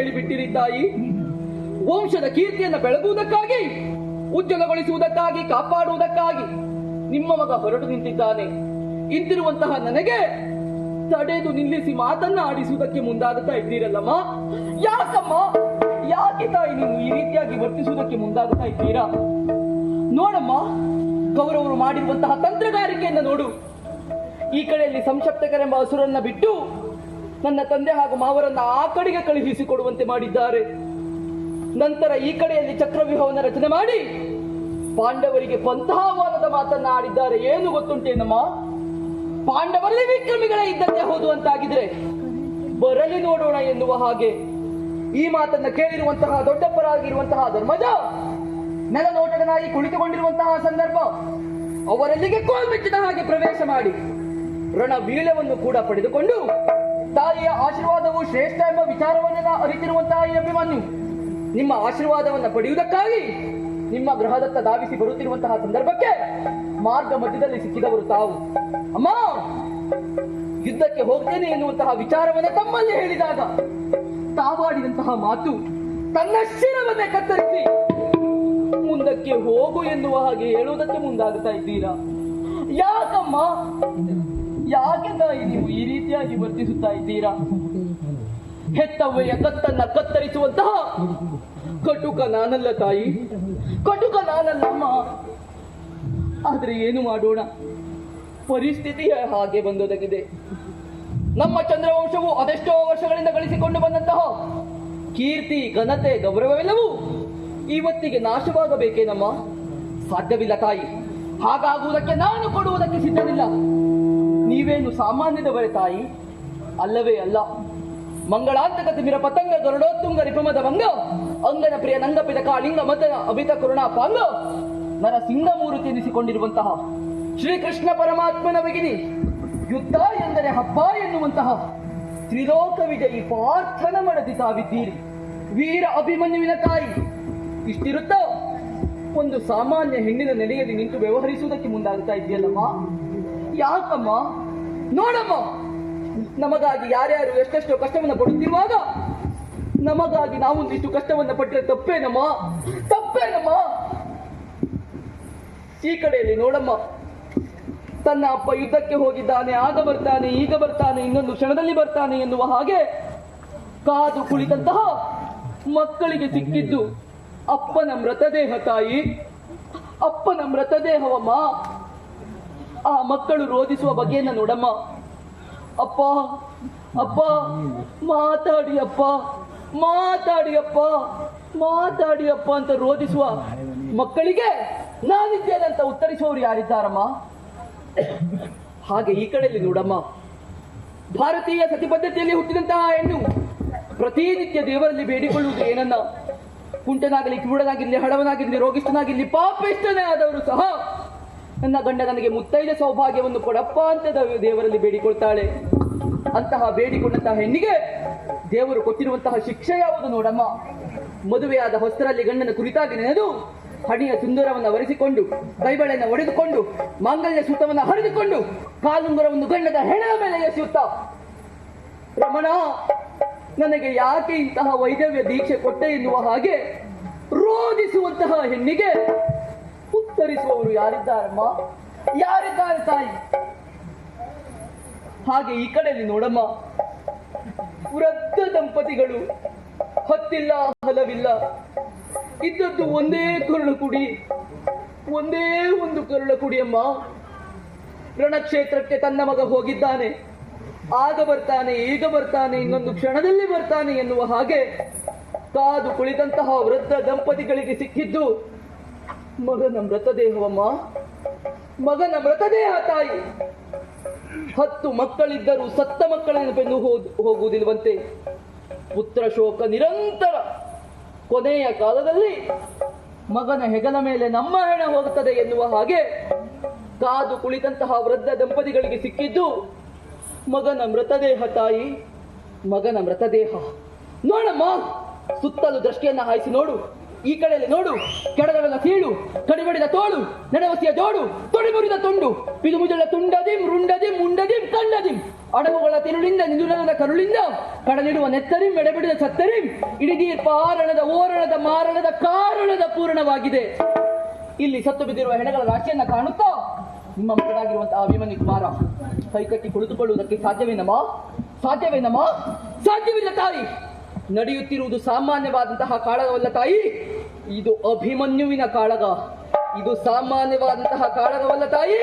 ಹೇಳಿಬಿಟ್ಟಿರಿ ತಾಯಿ. ವಂಶದ ಕೀರ್ತಿಯನ್ನು ಬೆಳಗುವುದಕ್ಕಾಗಿ, ಉಜ್ವಲಗೊಳಿಸುವುದಕ್ಕಾಗಿ, ಕಾಪಾಡುವುದಕ್ಕಾಗಿ ನಿಮ್ಮ ಮಗ ಹೊರಟು ನಿಂತಿದ್ದಾನೆ. ಇಂತಿರುವಂತಹ ನನಗೆ ತಡೆದು ನಿಲ್ಲಿಸಿ ಮಾತನ್ನ ಆಡಿಸುವುದಕ್ಕೆ ಮುಂದಾಗುತ್ತಾ ಇದ್ದೀರಲ್ಲಮ್ಮ. ಯಾಕಮ್ಮ, ಯಾಕೆ ತಾಯಿ ನೀವು ಈ ರೀತಿಯಾಗಿ ವರ್ತಿಸುವುದಕ್ಕೆ ಮುಂದಾಗುತ್ತಾ ಇದ್ದೀರಾ? ನೋಡಮ್ಮ, ಕೌರವರು ಮಾಡಿರುವಂತಹ ತಂತ್ರಗಾರಿಕೆಯನ್ನು ನೋಡು. ಈ ಕಡೆಯಲ್ಲಿ ಸಂಶಪ್ತಕರೆಂಬ ಅಸುರನ್ನ ಬಿಟ್ಟು ನನ್ನ ತಂದೆ ಹಾಗೂ ಮಾವರನ್ನ ಆ ಕಡೆಗೆ ಕಳುಹಿಸಿಕೊಡುವಂತೆ ಮಾಡಿದ್ದಾರೆ. ನಂತರ ಈ ಕಡೆಯಲ್ಲಿ ಚಕ್ರವ್ಯೂಹವನ್ನು ರಚನೆ ಮಾಡಿ ಪಾಂಡವರಿಗೆ ಪಂಥಾವಾದದ ಮಾತನ್ನ ಆಡಿದ್ದಾರೆ. ಏನು ಗೊತ್ತುಂಟೇನಮ್ಮ, ಪಾಂಡವರಲ್ಲಿ ವಿಕ್ರಮಿಗಳೇ ಇದ್ದಂತೆ ಹೋದುವಂತಾಗಿದ್ರೆ ಬರಲಿ ನೋಡೋಣ ಎನ್ನುವ ಹಾಗೆ ಈ ಮಾತನ್ನ ಕೇಳಿರುವಂತಹ ದೊಡ್ಡಪ್ಪರಾಗಿರುವಂತಹ ಧರ್ಮಜ ನೆಲನೋಟಕನಾಗಿ ಕುಳಿತುಕೊಂಡಿರುವಂತಹ ಸಂದರ್ಭ ಅವರಲ್ಲಿಗೆ ಕೋಲ್ಮೆಚ್ಚಿದ ಹಾಗೆ ಪ್ರವೇಶ ಮಾಡಿ ರಣವೀಳ್ಯವನ್ನು ಕೂಡ ಪಡೆದುಕೊಂಡು ತಾಯಿಯ ಆಶೀರ್ವಾದವು ಶ್ರೇಷ್ಠ ಎಂಬ ವಿಚಾರವನ್ನೆಲ್ಲ ಅರಿತಿರುವಂತಹ ಈ ಅಭಿಮನ್ಯು ನಿಮ್ಮ ಆಶೀರ್ವಾದವನ್ನು ಪಡೆಯುವುದಕ್ಕಾಗಿ ನಿಮ್ಮ ಗೃಹದತ್ತ ಧಾವಿಸಿ ಬರುತ್ತಿರುವಂತಹ ಸಂದರ್ಭಕ್ಕೆ ಮಾರ್ಗ ಮಧ್ಯದಲ್ಲಿ ಸಿಕ್ಕಿದವರು ತಾವು. ಅಮ್ಮ, ಯುದ್ಧಕ್ಕೆ ಹೋಗ್ತೇನೆ ಎನ್ನುವಂತಹ ವಿಚಾರವನ್ನು ತಮ್ಮಲ್ಲಿ ಹೇಳಿದಾಗ ತಾವಾಡಿದಂತಹ ಮಾತು ತನ್ನ ಶಿರವನ್ನೇ ಕತ್ತರಿಸಿ ಮುಂದಕ್ಕೆ ಹೋಗು ಎನ್ನುವ ಹಾಗೆ ಹೇಳುವುದಕ್ಕೆ ಮುಂದಾಗುತ್ತಾ ಇದ್ದೀರಾ. ಯಾಕಮ್ಮ, ಯಾಕೆ ತಾಯಿ ನೀವು ಈ ರೀತಿಯಾಗಿ ವರ್ತಿಸುತ್ತಾ ಇದ್ದೀರಾ? ಹೆತ್ತವ್ವೆಯ ಕತ್ತನ್ನ ಕತ್ತರಿಸುವಂತಹ ಕಟುಕ ನಾನಲ್ಲ ತಾಯಿ, ಕಟುಕ ನಾನಲ್ಲಮ್ಮ. ಆದ್ರೆ ಏನು ಮಾಡೋಣ, ಪರಿಸ್ಥಿತಿ ಹಾಗೆ ಬಂದೊದಗಿದೆ. ನಮ್ಮ ಚಂದ್ರವಂಶವು ಅದೆಷ್ಟೋ ವರ್ಷಗಳಿಂದ ಗಳಿಸಿಕೊಂಡು ಬಂದಂತಹ ಕೀರ್ತಿ, ಘನತೆ, ಗೌರವವೆಲ್ಲವೂ ಇವತ್ತಿಗೆ ನಾಶವಾಗಬೇಕೇನಮ್ಮ? ಸಾಧ್ಯವಿಲ್ಲ ತಾಯಿ. ಹಾಗಾಗುವುದಕ್ಕೆ ನಾನು ಕೊಡುವುದಕ್ಕೆ ಸಿದ್ಧವಿಲ್ಲ. ನೀವೇನು ಸಾಮಾನ್ಯದವರೇ ತಾಯಿ? ಅಲ್ಲವೇ ಅಲ್ಲ. ಮಂಗಳಾಂತಕ ತಿಮಿರ ಪತಂಗ ಗರುಡೋತ್ತುಂಗ ರಿಪಮದ ಭಂಗ ಅಂಗನ ಪ್ರಿಯ ನಂಗಪಿದ ಕಾಳಿಂಗ ಮದನ ಅಭಿತ ಕರುಣಾ ಪಾಂಗ ನರ ಸಿಂಗಮೂರ್ತಿ ಎನಿಸಿಕೊಂಡಿರುವಂತಹ ಶ್ರೀಕೃಷ್ಣ ಪರಮಾತ್ಮನ ಬಗಿನಿ ಯುದ್ಧ ಎಂದರೆ ಹಬ್ಬ ಎನ್ನುವಂತಹ ತ್ರಿಲೋಕ ವಿಜಯಿ ಪಾರ್ಥನ ಮಡದಿ ತಾವಿದ್ದೀರಿ. ವೀರ ಅಭಿಮನ್ಯುವಿನ ತಾಯಿ ಇಷ್ಟಿರುತ್ತ ಒಂದು ಸಾಮಾನ್ಯ ಹೆಣ್ಣಿನ ನೆಲೆಯಲ್ಲಿ ನಿಂತು ವ್ಯವಹರಿಸುವುದಕ್ಕೆ ಮುಂದಾಗುತ್ತಾ ಇದೆಯಲ್ಲಮ್ಮ. ಯಾಕಮ್ಮ? ನೋಡಮ್ಮ, ನಮಗಾಗಿ ಯಾರ್ಯಾರು ಎಷ್ಟೆಷ್ಟೋ ಕಷ್ಟವನ್ನು ಪಡುತ್ತಿರುವಾಗ ನಮಗಾಗಿ ನಾವೊಂದಿಷ್ಟು ಕಷ್ಟವನ್ನು ಪಟ್ಟರೆ ತಪ್ಪೇನಮ್ಮ? ತಪ್ಪೇನಮ್ಮ? ಈ ಕಡೆಯಲ್ಲಿ ನೋಡಮ್ಮ, ತನ್ನ ಅಪ್ಪ ಯುದ್ಧಕ್ಕೆ ಹೋಗಿದ್ದಾನೆ, ಆಗ ಬರ್ತಾನೆ, ಈಗ ಬರ್ತಾನೆ, ಇನ್ನೊಂದು ಕ್ಷಣದಲ್ಲಿ ಬರ್ತಾನೆ ಎನ್ನುವ ಹಾಗೆ ಕಾದು ಕುಳಿತಂತಹ ಮಕ್ಕಳಿಗೆ ಸಿಕ್ಕಿದ್ದು ಅಪ್ಪನ ಮೃತದೇಹ ತಾಯಿ, ಅಪ್ಪನ ಮೃತದೇಹವಮ್ಮ. ಆ ಮಕ್ಕಳು ರೋಧಿಸುವ ಬಗೆಯನ್ನ ನೋಡಮ್ಮ. ಅಪ್ಪ ಅಪ್ಪ ಮಾತಾಡಿ ಅಪ್ಪ, ಮಾತಾಡಿ ಅಪ್ಪ, ಮಾತಾಡಿ ಅಪ್ಪ ಅಂತ ರೋಧಿಸುವ ಮಕ್ಕಳಿಗೆ ನಾನಿದ್ದೇನೆ ಅಂತ ಉತ್ತರಿಸುವವರು ಯಾರಿದ್ದಾರಮ್ಮ? ಹಾಗೆ ಈ ಕಡೆಯಲ್ಲಿ ನೋಡಮ್ಮ, ಭಾರತೀಯ ಸತಿ ಪದ್ಧತಿಯಲ್ಲಿ ಹುಟ್ಟಿದಂತಹ ಹೆಣ್ಣು ಪ್ರತಿನಿತ್ಯ ದೇವರಲ್ಲಿ ಬೇಡಿಕೊಳ್ಳುವುದು ಏನನ್ನ? ಕುಂಟನಾಗಲಿ, ಕಿವುಡನಾಗಿರ್ಲಿ, ಹಡವನಾಗಿರ್ಲಿ, ರೋಗಿಷ್ಠನಾಗಿರ್ಲಿ, ಪಾಪಿಷ್ಠನೇ ಆದವರು ಸಹ ನನ್ನ ಗಂಡ ನನಗೆ ಮುತ್ತೈದ ಸೌಭಾಗ್ಯವನ್ನು ಕೊಡಪ್ಪ ಅಂತ ದೇವರಲ್ಲಿ ಬೇಡಿಕೊಳ್ತಾಳೆ. ಅಂತಹ ಬೇಡಿಕೊಂಡಂತಹ ಹೆಣ್ಣಿಗೆ ದೇವರು ಕೊಟ್ಟಿರುವಂತಹ ಶಿಕ್ಷೆ ಯಾವುದು ನೋಡಮ್ಮ? ಮದುವೆಯಾದ ಹೊಸ್ತರಲ್ಲಿ ಗಂಡನ ಕುರಿತಾಗಿ ನೆನೆದು ಹಣಿಯ ಸುಂದರವನ್ನು ಒರೆಸಿಕೊಂಡು, ಕೈಬಳೆಯನ್ನು ಒಡೆದುಕೊಂಡು, ಮಾಂಗಲ್ಯ ಸೂತವನ್ನು ಹರಿದುಕೊಂಡು, ಕಾಲುಂಗರವನ್ನು ಗಂಡದ ಹೆಣದ ಮೇಲೆ ಎಸೆಯುತ್ತ, ರಮಣ ನನಗೆ ಯಾಕೆ ಇಂತಹ ವೈದವ್ಯ ದೀಕ್ಷೆ ಕೊಟ್ಟೆ ಎನ್ನುವ ಹಾಗೆ ರೋಧಿಸುವಂತಹ ಹೆಣ್ಣಿಗೆ ಉತ್ತರಿಸುವವರು ಯಾರಿದ್ದಾರಮ್ಮ? ಯಾರಿದ್ದಾರೆ ತಾಯಿ? ಹಾಗೆ ಈ ಕಡೆಯಲ್ಲಿ ನೋಡಮ್ಮ, ವೃದ್ಧ ದಂಪತಿಗಳು, ಹೊತ್ತಿಲ್ಲ ಹಲವಿಲ್ಲ, ಇದ್ದದ್ದು ಒಂದೇ ಕರುಳು ಕುಡಿ, ಒಂದೇ ಒಂದು ಕರುಳು ಕುಡಿಯಮ್ಮ. ರಣಕ್ಷೇತ್ರಕ್ಕೆ ತನ್ನ ಮಗ ಹೋಗಿದ್ದಾನೆ, ಆಗ ಬರ್ತಾನೆ, ಈಗ ಬರ್ತಾನೆ, ಇನ್ನೊಂದು ಕ್ಷಣದಲ್ಲಿ ಬರ್ತಾನೆ ಎನ್ನುವ ಹಾಗೆ ಕಾದು ಕುಳಿತಂತಹ ವೃದ್ಧ ದಂಪತಿಗಳಿಗೆ ಸಿಕ್ಕಿದ್ದು ಮಗನ ಮೃತದೇಹವಮ್ಮ, ಮಗನ ಮೃತದೇಹ ತಾಯಿ. 10 ಮಕ್ಕಳಿದ್ದರೂ ಸತ್ತ ಮಕ್ಕಳನ್ನು ಬೆನ್ನು ಹೋಗುವುದಿಲ್ವಂತೆ. ಪುತ್ರ ಶೋಕ ನಿರಂತರ. ಕೊನೆಯ ಕಾಲದಲ್ಲಿ ಮಗನ ಹೆಗಲ ಮೇಲೆ ನಮ್ಮ ಹೆಣ ಹೋಗುತ್ತದೆ ಎನ್ನುವ ಹಾಗೆ ಕಾದು ಕುಳಿತಂತಹ ವೃದ್ಧ ದಂಪತಿಗಳಿಗೆ ಸಿಕ್ಕಿದ್ದು ಮಗನ ಮೃತದೇಹ ತಾಯಿ, ಮಗನ ಮೃತದೇಹ. ನೋಡಮ್ಮ, ಸುತ್ತಲೂ ದೃಷ್ಟಿಯನ್ನ ಹಾಯಿಸಿ ನೋಡು. ಈ ಕಡೆಯಲ್ಲಿ ನೋಡು, ಕೆಳಗಡೆಲ್ಲ ಸೀಳು, ಕಡಿಬಡಿದ ತೋಳು, ತೋಳು ನೆನವಸಿಯ ಜೋಡು ತೊಡಿಮುರಿದ ತುಂಡು ಪಿದುಮುಜಲ ತುಂಡದಿಂ ರುಂಡದಿಂ ಮುಂಡದಿಂ ಕಂಡದಿಂ ಅಡಗುಗಳ ತಿರುಳಿಂದ ನಿದುಲನದ ಕರುಳಿಂದ ಕಡಲಿಡುವ ನೆತ್ತರಿಂ ಎಡೆಬಿಡಿದ ಸತ್ತರಿಂ ಇಡಿದೀರ್ಪ ಆರಣದ ಓರಣದ ಮಾರಣದ ಕಾರಣದ ಪೂರ್ಣವಾಗಿದೆ. ಇಲ್ಲಿ ಸತ್ತು ಬಿದ್ದಿರುವ ಹೆಣಗಳ ರಾಶಿಯನ್ನ ಕಾಣುತ್ತಾ ನಿಮ್ಮ ಮಗನಾಗಿರುವಂತಹ ಅಭಿಮನ್ಯು ಕುಮಾರ ಕೈಕಟ್ಟಿ ಕುಳಿತುಕೊಳ್ಳುವುದಕ್ಕೆ ಸಾಧ್ಯವೇನಮ್ಮ? ಸಾಧ್ಯವೇನಮ್ಮ? ಸಾಧ್ಯವಿಲ್ಲ ತಾಯಿ. ನಡೆಯುತ್ತಿರುವುದು ಸಾಮಾನ್ಯವಾದಂತಹ ಕಾಳಗವಲ್ಲ ತಾಯಿ, ಇದು ಅಭಿಮನ್ಯುವಿನ ಕಾಳಗ. ಇದು ಸಾಮಾನ್ಯವಾದಂತಹ ಕಾಳಗವಲ್ಲ ತಾಯಿ,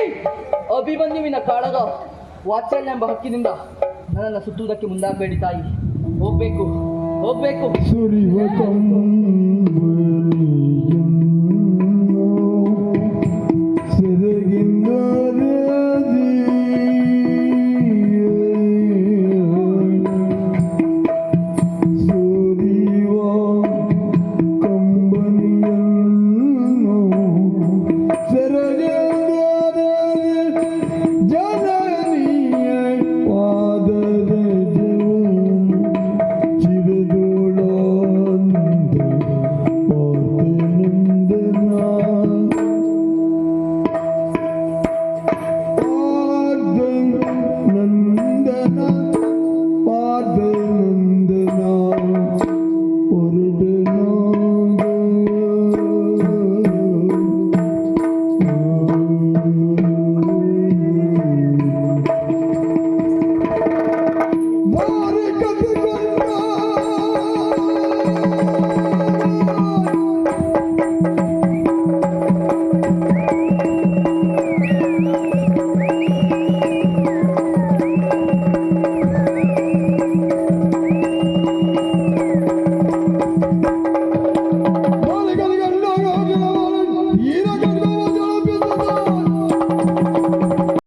ಅಭಿಮನ್ಯುವಿನ ಕಾಳಗ. ವಾತ್ಸಲ್ಯ ಎಂಬ ಹಕ್ಕಿನಿಂದ ನನ್ನನ್ನು ಸುತ್ತುವುದಕ್ಕೆ ಮುಂದಾಗಬೇಡಿ ತಾಯಿ. ಹೋಗ್ಬೇಕು ಹೋಗ್ಬೇಕು. Ira